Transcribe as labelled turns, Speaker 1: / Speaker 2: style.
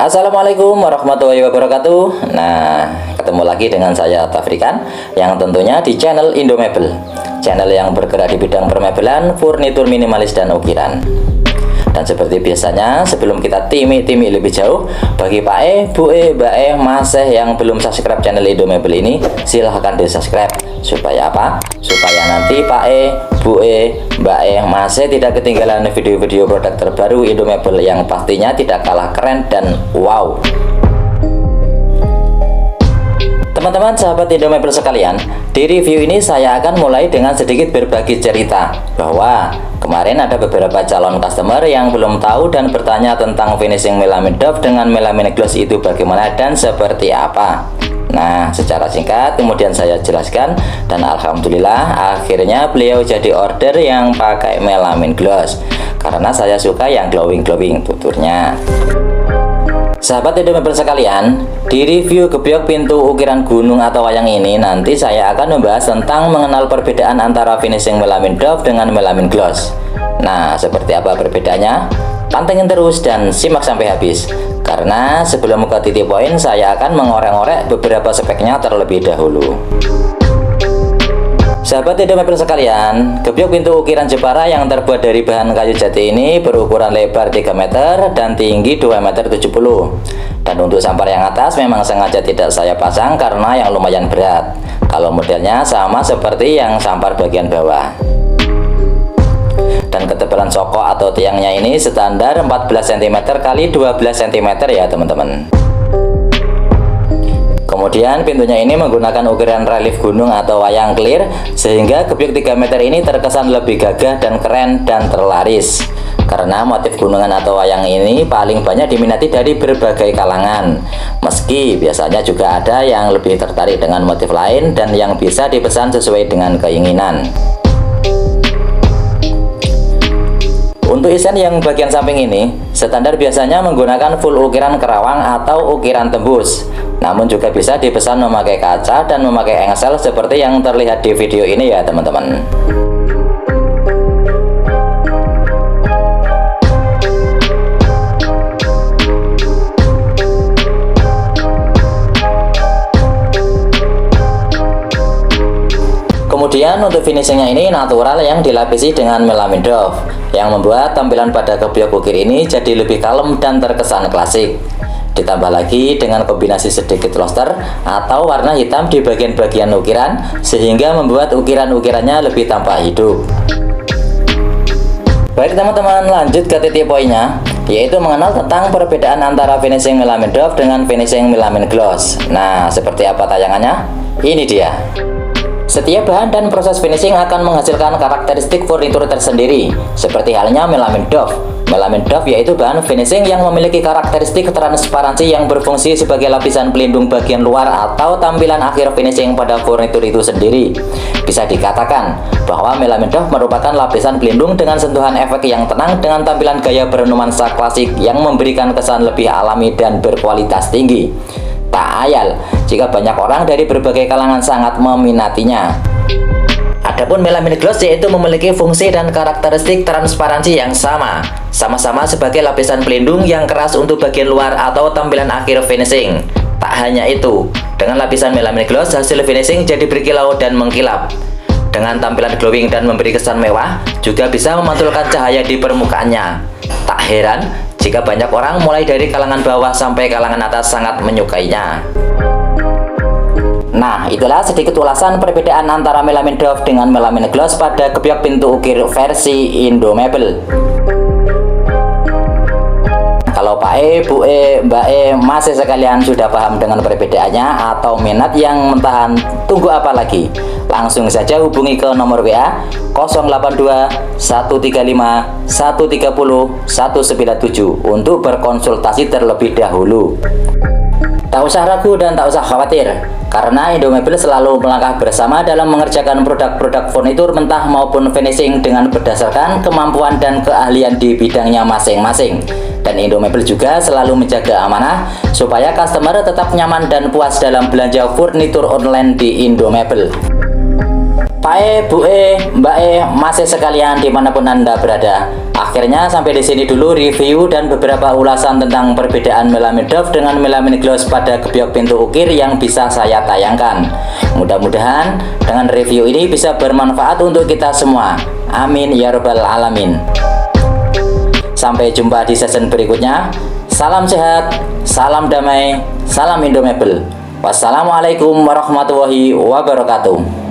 Speaker 1: Assalamualaikum warahmatullahi wabarakatuh. Nah, ketemu lagi dengan saya Tafrikan, yang tentunya di channel Indomebel, channel yang bergerak di bidang permebelan, furnitur minimalis dan ukiran. Dan seperti biasanya, sebelum kita timik-timik lebih jauh, bagi Pak E, Bu E, Mbak E, Mas E yang belum subscribe channel Indomebel ini, silahkan di subscribe. Supaya apa? Supaya nanti Pak E, Bu E, Mbak E, Mas E tidak ketinggalan video-video produk terbaru Indomebel yang pastinya tidak kalah keren dan wow. Teman-teman sahabat Indomebel sekalian, di review ini saya akan mulai dengan sedikit berbagi cerita bahwa kemarin ada beberapa calon customer yang belum tahu dan bertanya tentang finishing melamin doff dengan melamin gloss itu bagaimana dan seperti apa. Nah, secara singkat kemudian saya jelaskan, dan alhamdulillah akhirnya beliau jadi order yang pakai melamin gloss karena saya suka yang glowing-glowing tuturnya. Sahabat Indomebel sekalian, di review gebyok pintu ukiran gunung atau wayang ini nanti saya akan membahas tentang mengenal perbedaan antara finishing melamin doff dengan melamin gloss. Nah, seperti apa perbedaannya? Pantengin terus dan simak sampai habis, karena sebelum ke titik poin saya akan mengorek-ngorek beberapa speknya terlebih dahulu. Sahabat Indomebel sekalian, gebyok pintu ukiran Jepara yang terbuat dari bahan kayu jati ini berukuran lebar 3 meter dan tinggi 2,70 meter. Dan untuk sampar yang atas memang sengaja tidak saya pasang karena yang lumayan berat. Kalau modelnya sama seperti yang sampar bagian bawah. Dan ketebalan sokok atau tiangnya ini standar 14 cm x 12 cm ya teman-teman. Kemudian pintunya ini menggunakan ukiran relief gunung atau wayang clear, sehingga gebyok 3 meter ini terkesan lebih gagah dan keren dan terlaris. Karena motif gunungan atau wayang ini paling banyak diminati dari berbagai kalangan. Meski biasanya juga ada yang lebih tertarik dengan motif lain dan yang bisa dipesan sesuai dengan keinginan. Untuk isen yang bagian samping ini, standar biasanya menggunakan full ukiran kerawang atau ukiran tembus. Namun juga bisa dipesan memakai kaca dan memakai engsel seperti yang terlihat di video ini ya teman-teman. Kemudian untuk finishingnya ini natural yang dilapisi dengan melamin doff, yang membuat tampilan pada gebyok ukir ini jadi lebih kalem dan terkesan klasik. Ditambah lagi dengan kombinasi sedikit luster atau warna hitam di bagian-bagian ukiran, sehingga membuat ukiran-ukirannya lebih tampak hidup. Baik teman-teman, lanjut ke titik poinnya, yaitu mengenal tentang perbedaan antara finishing melamin doff dengan finishing melamin gloss. Nah, seperti apa tayangannya? Ini dia. Setiap bahan dan proses finishing akan menghasilkan karakteristik furnitur tersendiri, seperti halnya melamin doff. Melamin doff yaitu bahan finishing yang memiliki karakteristik transparansi yang berfungsi sebagai lapisan pelindung bagian luar atau tampilan akhir finishing pada furnitur itu sendiri. Bisa dikatakan bahwa melamin doff merupakan lapisan pelindung dengan sentuhan efek yang tenang dengan tampilan gaya bernuansa klasik yang memberikan kesan lebih alami dan berkualitas tinggi. Tak ayal jika banyak orang dari berbagai kalangan sangat meminatinya. Adapun melamin gloss yaitu memiliki fungsi dan karakteristik transparansi yang sama-sama sebagai lapisan pelindung yang keras untuk bagian luar atau tampilan akhir finishing. Tak hanya itu, dengan lapisan melamin gloss hasil finishing jadi berkilau dan mengkilap. Dengan tampilan glowing dan memberi kesan mewah, juga bisa memantulkan cahaya di permukaannya. Tak heran jika banyak orang mulai dari kalangan bawah sampai kalangan atas sangat menyukainya. Nah, itulah sedikit ulasan perbedaan antara melamin doff dengan melamin gloss pada gebyok pintu ukir versi Indomebel. Kalau Pak E, Bu E, Mbak E, Mas E sekalian sudah paham dengan perbedaannya atau minat yang mentahan, tunggu apa lagi? Langsung saja hubungi ke nomor WA 082 135 130 197 untuk berkonsultasi terlebih dahulu. Tak usah ragu dan tak usah khawatir, karena Indomebel selalu melangkah bersama dalam mengerjakan produk-produk furnitur mentah maupun finishing dengan berdasarkan kemampuan dan keahlian di bidangnya masing-masing. Dan Indomebel juga selalu menjaga amanah supaya customer tetap nyaman dan puas dalam belanja furnitur online di Indomebel. Pak E, Bu E, Mbak E, Mas E sekalian dimanapun Anda berada. Akhirnya sampai di sini dulu review dan beberapa ulasan tentang perbedaan melamin doff dengan melamin gloss pada gebyok pintu ukir yang bisa saya tayangkan. Mudah-mudahan dengan review ini bisa bermanfaat untuk kita semua. Amin ya robbal alamin. Sampai jumpa di season berikutnya. Salam sehat, salam damai, salam Indomable. Wassalamualaikum warahmatullahi wabarakatuh.